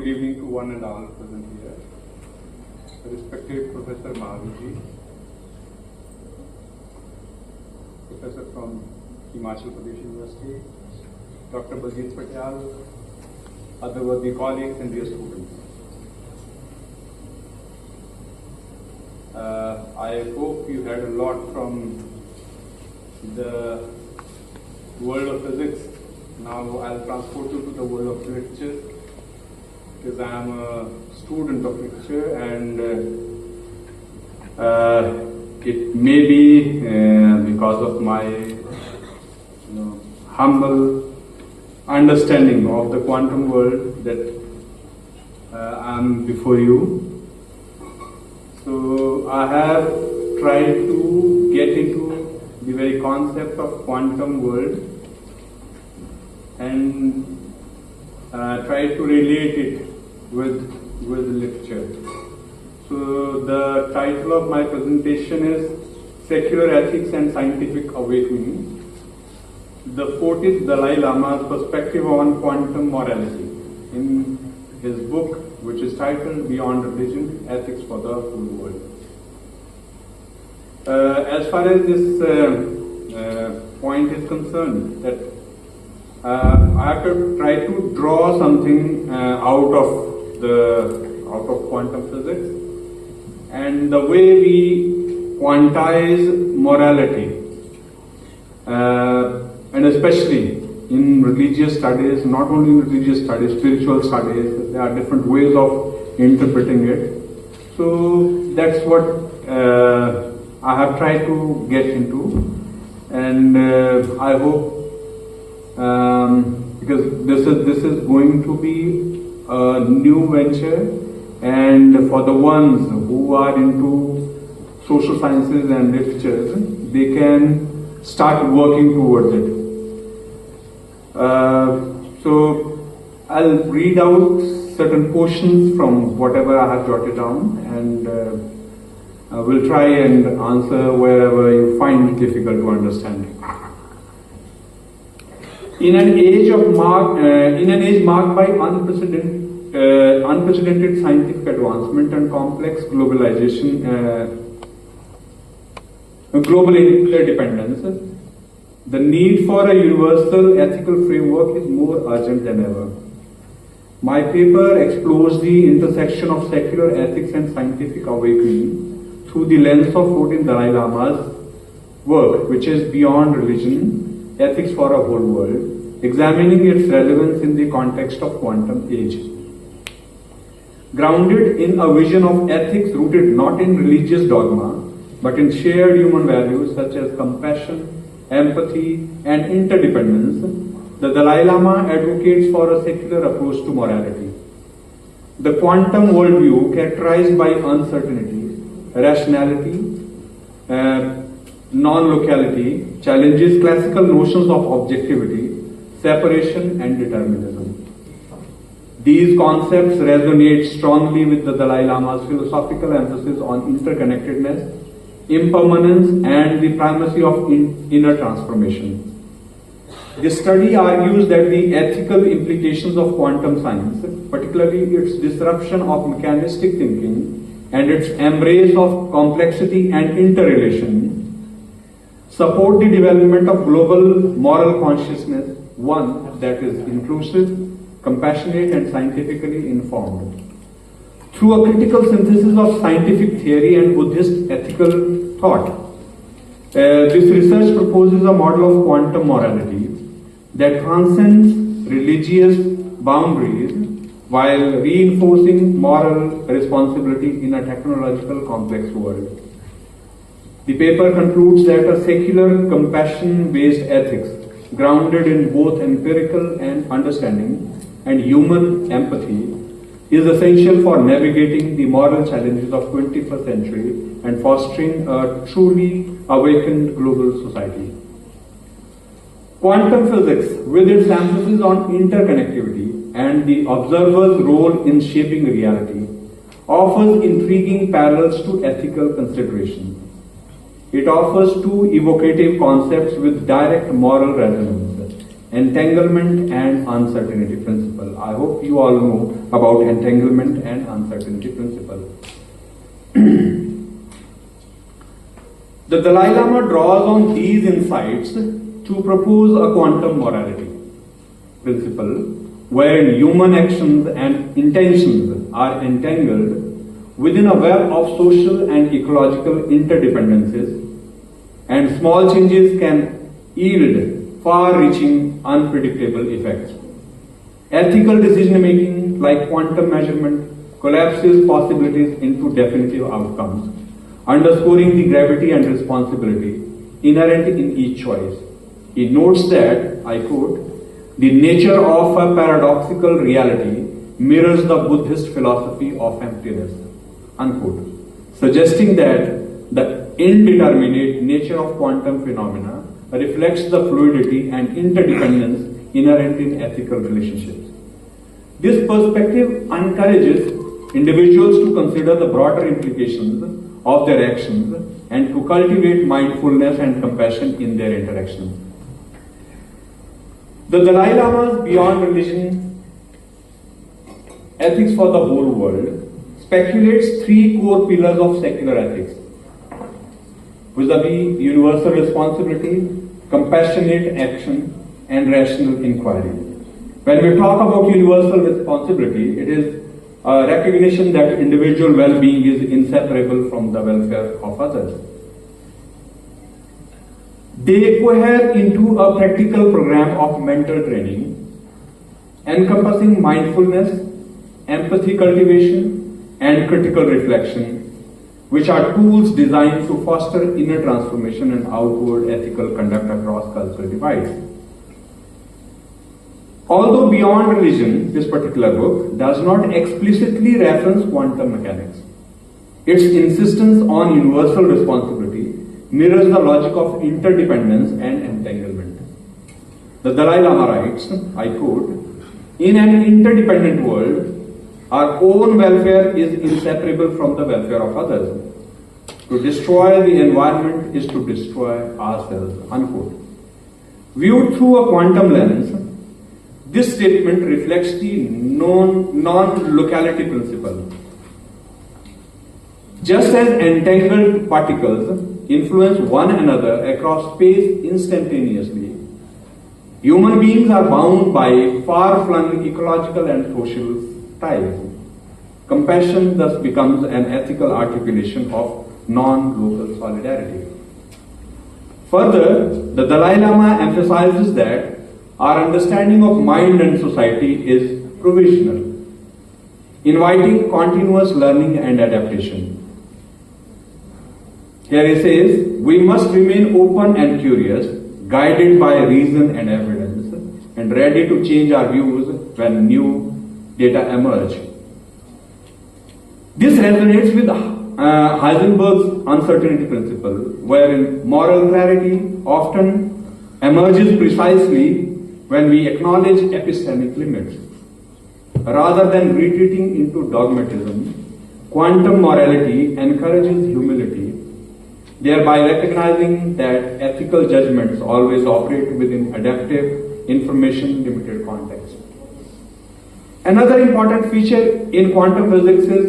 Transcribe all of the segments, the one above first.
good evening to one and all present here. Respected Professor Mahaviji, Professor from Himachal Pradesh University, Dr. Baljeet Patel, other worthy colleagues and dear students. I hope you had a lot from the world of physics. Now I'll transport you to the world of literature, because I am a student of literature, and it may be because of my humble understanding of the quantum world that I am before you. So I have tried to get into the very concept of quantum world and try to relate it with literature. So the title of my presentation is Secular Ethics and Scientific Awakening, the 40th Dalai Lama's Perspective on Quantum Morality, in his book which is titled Beyond Religion, Ethics for the Whole World. As far as this point is concerned, that I have to try to draw something out of quantum physics, and the way we quantize morality, and especially in religious studies, not only in religious studies, spiritual studies, there are different ways of interpreting it. So that's what I have tried to get into, and I hope, because this is going to be a new venture, and for the ones who are into social sciences and literature, they can start working towards it. So I'll read out certain portions from whatever I have jotted down, and we'll try and answer wherever you find difficult to understand. In an age marked by unprecedented scientific advancement and complex globalization, global interdependence, the need for a universal ethical framework is more urgent than ever. My paper explores the intersection of secular ethics and scientific awakening through the lens of 14th Dalai Lama's work, which is Beyond Religion, Ethics for a Whole World, examining its relevance in the context of quantum age. Grounded in a vision of ethics rooted not in religious dogma, but in shared human values such as compassion, empathy, and interdependence, the Dalai Lama advocates for a secular approach to morality. The quantum worldview, characterized by uncertainty, rationality, non-locality, challenges classical notions of objectivity, separation, and determinism. These concepts resonate strongly with the Dalai Lama's philosophical emphasis on interconnectedness, impermanence, and the primacy of inner transformation. The study argues that the ethical implications of quantum science, particularly its disruption of mechanistic thinking and its embrace of complexity and interrelation, support the development of global moral consciousness, one that is inclusive, compassionate, and scientifically informed. Through a critical synthesis of scientific theory and Buddhist ethical thought, this research proposes a model of quantum morality that transcends religious boundaries while reinforcing moral responsibility in a technological complex world. The paper concludes that a secular, compassion-based ethics, grounded in both empirical and understanding and human empathy, is essential for navigating the moral challenges of 21st century and fostering a truly awakened global society. Quantum physics, with its emphasis on interconnectivity and the observer's role in shaping reality, offers intriguing parallels to ethical consideration. It offers two evocative concepts with direct moral resonance: entanglement and uncertainty principle. principle. I hope you all know about entanglement and uncertainty principle. The Dalai Lama draws on these insights to propose a quantum morality principle wherein human actions and intentions are entangled within a web of social and ecological interdependencies, and small changes can yield far-reaching, unpredictable effects. Ethical decision-making, like quantum measurement, collapses possibilities into definitive outcomes, underscoring the gravity and responsibility inherent in each choice. He notes that, I quote, "The nature of a paradoxical reality mirrors the Buddhist philosophy of emptiness," unquote, suggesting that the indeterminate nature of quantum phenomena reflects the fluidity and interdependence inherent in ethical relationships. This perspective encourages individuals to consider the broader implications of their actions and to cultivate mindfulness and compassion in their interactions. The Dalai Lama's Beyond Religion Ethics for the Whole World speculates three core pillars of secular ethics: vis-a-vis universal responsibility, compassionate action, and rational inquiry. When we talk about universal responsibility, it is a recognition that individual well-being is inseparable from the welfare of others. They cohere into a practical program of mental training encompassing mindfulness, empathy cultivation, and critical reflection, which are tools designed to foster inner transformation and outward ethical conduct across cultural divides. Although Beyond Religion, this particular book, does not explicitly reference quantum mechanics, its insistence on universal responsibility mirrors the logic of interdependence and entanglement. The Dalai Lama writes, I quote, "In an interdependent world, our own welfare is inseparable from the welfare of others. To destroy the environment is to destroy ourselves," unquote. Viewed through a quantum lens, this statement reflects the non-locality principle. Just as entangled particles influence one another across space instantaneously, human beings are bound by far-flung ecological and social ties. Compassion thus becomes an ethical articulation of non-local solidarity. Further, the Dalai Lama emphasizes that our understanding of mind and society is provisional, inviting continuous learning and adaptation. Here he says, we must remain open and curious, guided by reason and evidence, and ready to change our views when new data emerge. This resonates with Heisenberg's uncertainty principle, wherein moral clarity often emerges precisely when we acknowledge epistemic limits. Rather than retreating into dogmatism, quantum morality encourages humility, thereby recognizing that ethical judgments always operate within adaptive, information-limited context. Another important feature in quantum physics is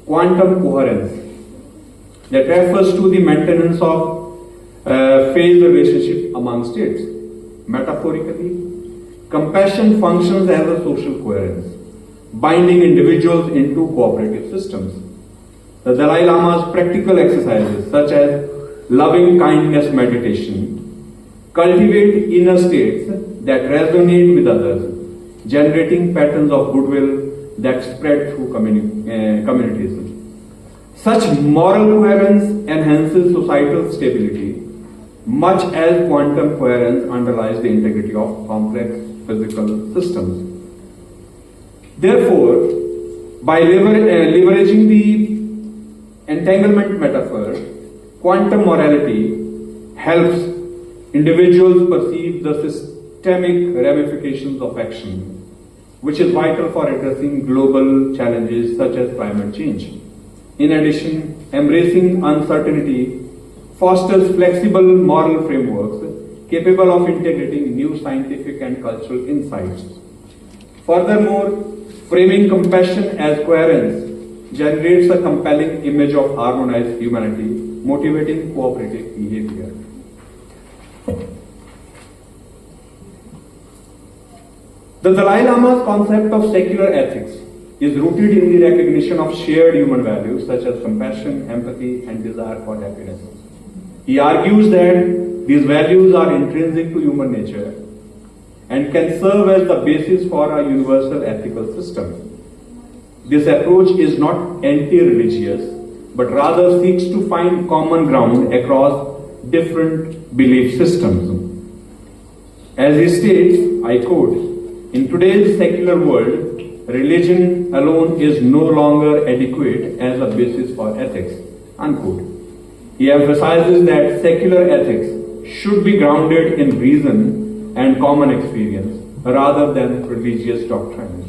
quantum coherence, that refers to the maintenance of phase relationship among states. Metaphorically, compassion functions as a social coherence, binding individuals into cooperative systems. The Dalai Lama's practical exercises, such as loving kindness meditation, cultivate inner states that resonate with others, generating patterns of goodwill that spread through communities. Such moral coherence enhances societal stability, much as quantum coherence underlies the integrity of complex physical systems. Therefore, by leveraging the entanglement metaphor, quantum morality helps individuals perceive the systemic ramifications of action, which is vital for addressing global challenges such as climate change. In addition, embracing uncertainty fosters flexible moral frameworks capable of integrating new scientific and cultural insights. Furthermore, framing compassion as coherence generates a compelling image of harmonized humanity, motivating cooperative behavior. The Dalai Lama's concept of secular ethics is rooted in the recognition of shared human values such as compassion, empathy, and desire for happiness. He argues that these values are intrinsic to human nature and can serve as the basis for a universal ethical system. This approach is not anti-religious, but rather seeks to find common ground across different belief systems. As he states, I quote, "In today's secular world, religion alone is no longer adequate as a basis for ethics," unquote. He emphasizes that secular ethics should be grounded in reason and common experience rather than religious doctrines.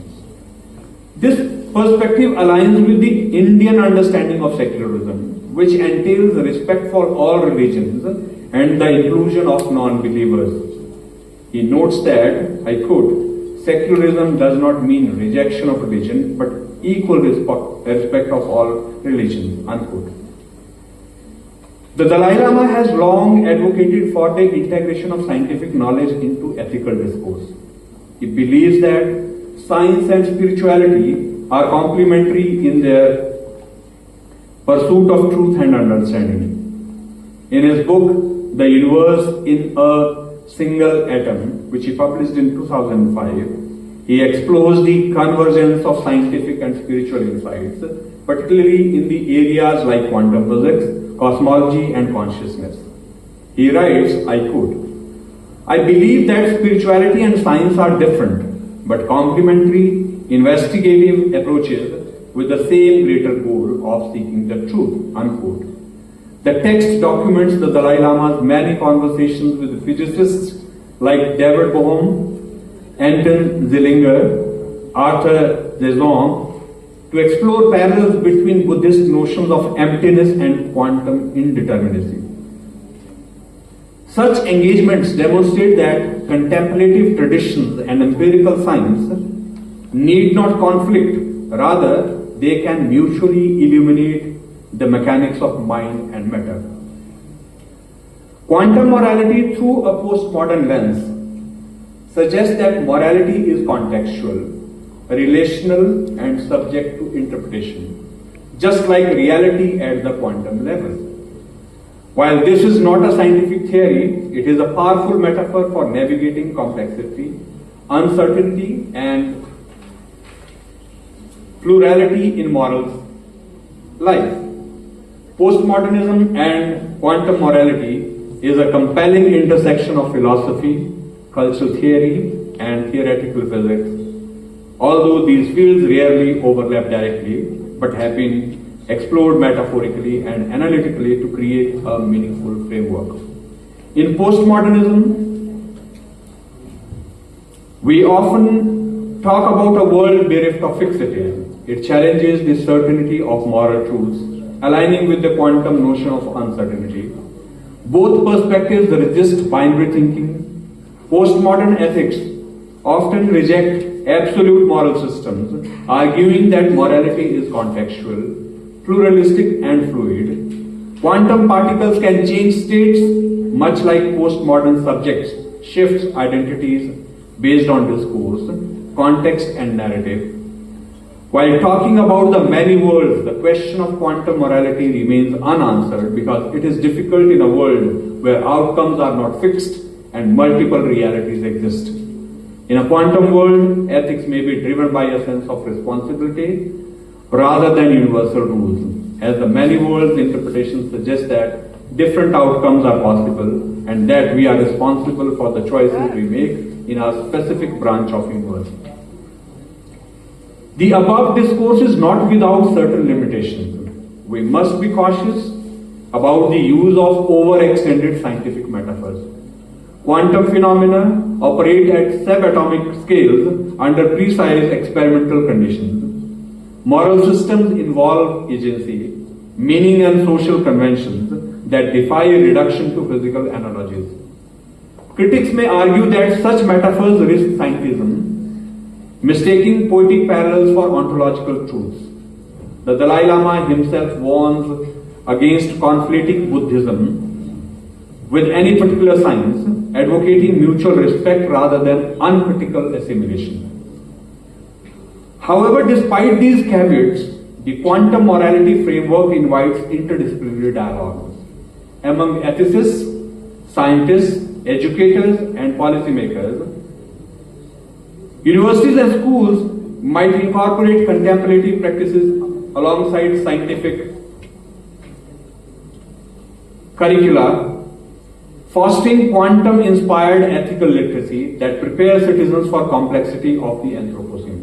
This perspective aligns with the Indian understanding of secularism, which entails respect for all religions and the inclusion of non-believers. He notes that, I quote, "Secularism does not mean rejection of religion, but equal respect of all religions," unquote. The Dalai Lama has long advocated for the integration of scientific knowledge into ethical discourse. He believes that science and spirituality are complementary in their pursuit of truth and understanding. In his book, The Universe in a Single Atom, which he published in 2005, he explores the convergence of scientific and spiritual insights, particularly in the areas like quantum physics, cosmology, and consciousness. He writes, I quote, "I believe that spirituality and science are different, but complementary, investigative approaches with the same greater goal of seeking the truth," unquote. The text documents the Dalai Lama's many conversations with physicists like David Bohm, Anton Zeilinger, Arthur Zezong, to explore parallels between Buddhist notions of emptiness and quantum indeterminacy. Such engagements demonstrate that contemplative traditions and empirical science need not conflict, rather they can mutually illuminate the mechanics of mind and matter. Quantum morality through a postmodern lens suggests that morality is contextual, relational, and subject to interpretation, just like reality at the quantum level. While this is not a scientific theory, it is a powerful metaphor for navigating complexity, uncertainty, and plurality in moral life. Postmodernism and quantum morality is a compelling intersection of philosophy, cultural theory, and theoretical physics, although these fields rarely overlap directly, but have been explored metaphorically and analytically to create a meaningful framework. In postmodernism, we often talk about a world bereft of fixity. It challenges the certainty of moral truths, aligning with the quantum notion of uncertainty. Both perspectives resist binary thinking. Postmodern ethics often reject absolute moral systems, arguing that morality is contextual, pluralistic, and fluid. Quantum particles can change states, much like postmodern subjects shift identities based on discourse, context, and narrative. While talking about the many worlds, the question of quantum morality remains unanswered because it is difficult in a world where outcomes are not fixed and multiple realities exist. In a quantum world, ethics may be driven by a sense of responsibility rather than universal rules, as the many worlds interpretation suggests that different outcomes are possible and that we are responsible for the choices we make in our specific branch of universe. The above discourse is not without certain limitations. We must be cautious about the use of overextended scientific metaphors. Quantum phenomena operate at subatomic scales under precise experimental conditions. Moral systems involve agency, meaning, and social conventions that defy reduction to physical analogies. Critics may argue that such metaphors risk scientism, mistaking poetic parallels for ontological truths. The Dalai Lama himself warns against conflating Buddhism with any particular science, advocating mutual respect rather than uncritical assimilation. However, despite these caveats, the quantum morality framework invites interdisciplinary dialogue among ethicists, scientists, educators, and policymakers. Universities and schools might incorporate contemplative practices alongside scientific curricula, fostering quantum-inspired ethical literacy that prepares citizens for complexity of the Anthropocene.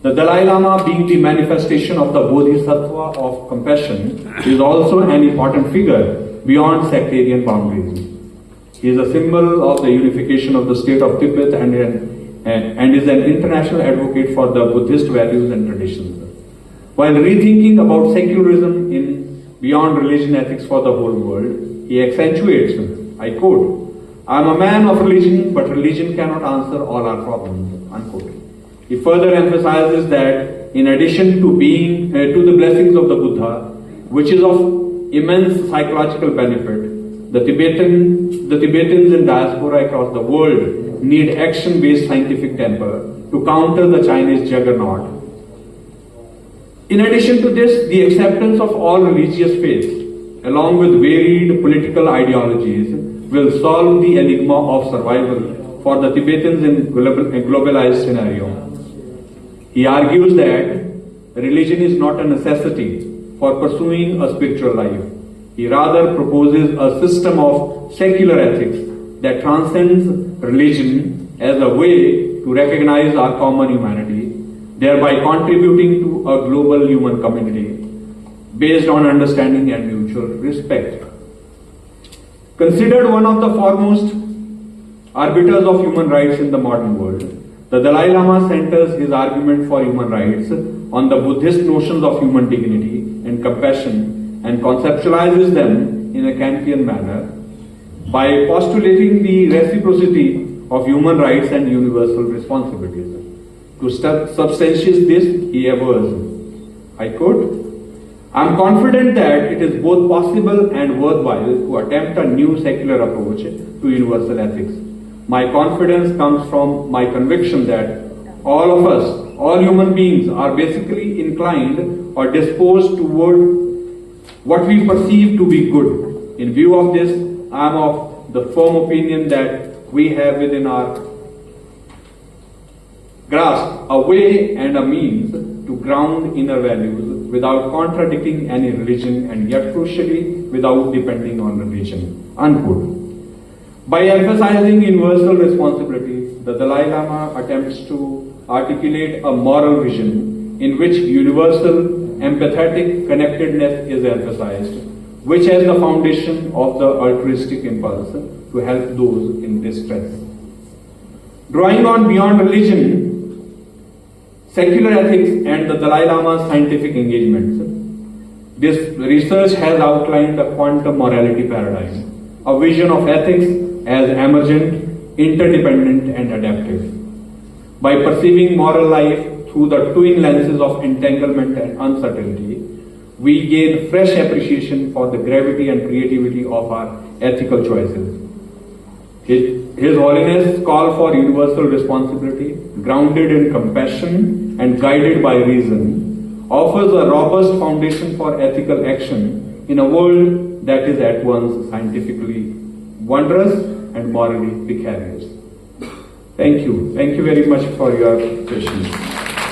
The Dalai Lama, being the manifestation of the Bodhisattva of compassion, is also an important figure beyond sectarian boundaries. He is a symbol of the unification of the state of Tibet and is an international advocate for the Buddhist values and traditions. While rethinking about secularism in beyond religion ethics for the whole world, he accentuates, I quote, "I am a man of religion, but religion cannot answer all our problems," unquote. He further emphasizes that in addition to being to the blessings of the Buddha, which is of immense psychological benefit, the Tibetans in diaspora across the world need action-based scientific temper to counter the Chinese juggernaut. In addition to this, the acceptance of all religious faiths, along with varied political ideologies, will solve the enigma of survival for the Tibetans in a globalized scenario. He argues that religion is not a necessity for pursuing a spiritual life. He rather proposes a system of secular ethics that transcends religion as a way to recognize our common humanity, thereby contributing to a global human community based on understanding and mutual respect. Considered one of the foremost arbiters of human rights in the modern world, the Dalai Lama centers his argument for human rights on the Buddhist notions of human dignity and compassion and conceptualizes them in a Kantian manner by postulating the reciprocity of human rights and universal responsibilities. To substantiate this, he avers, I quote, "I am confident that it is both possible and worthwhile to attempt a new secular approach to universal ethics. My confidence comes from my conviction that all of us, all human beings, are basically inclined or disposed toward what we perceive to be good. In view of this, I am of the firm opinion that we have within our grasp a way and a means to ground inner values without contradicting any religion and yet crucially without depending on religion," unquote. By emphasizing universal responsibility, the Dalai Lama attempts to articulate a moral vision in which universal empathetic connectedness is emphasized, which has the foundation of the altruistic impulse to help those in distress. Drawing on beyond religion, secular ethics and the Dalai Lama's scientific engagements, this research has outlined a quantum morality paradigm, a vision of ethics as emergent, interdependent, and adaptive. By perceiving moral life through the twin lenses of entanglement and uncertainty, we gain fresh appreciation for the gravity and creativity of our ethical choices. His Holiness' call for universal responsibility, grounded in compassion and guided by reason, offers a robust foundation for ethical action in a world that is at once scientifically wondrous and morally precarious. Thank you. Thank you very much for your patience.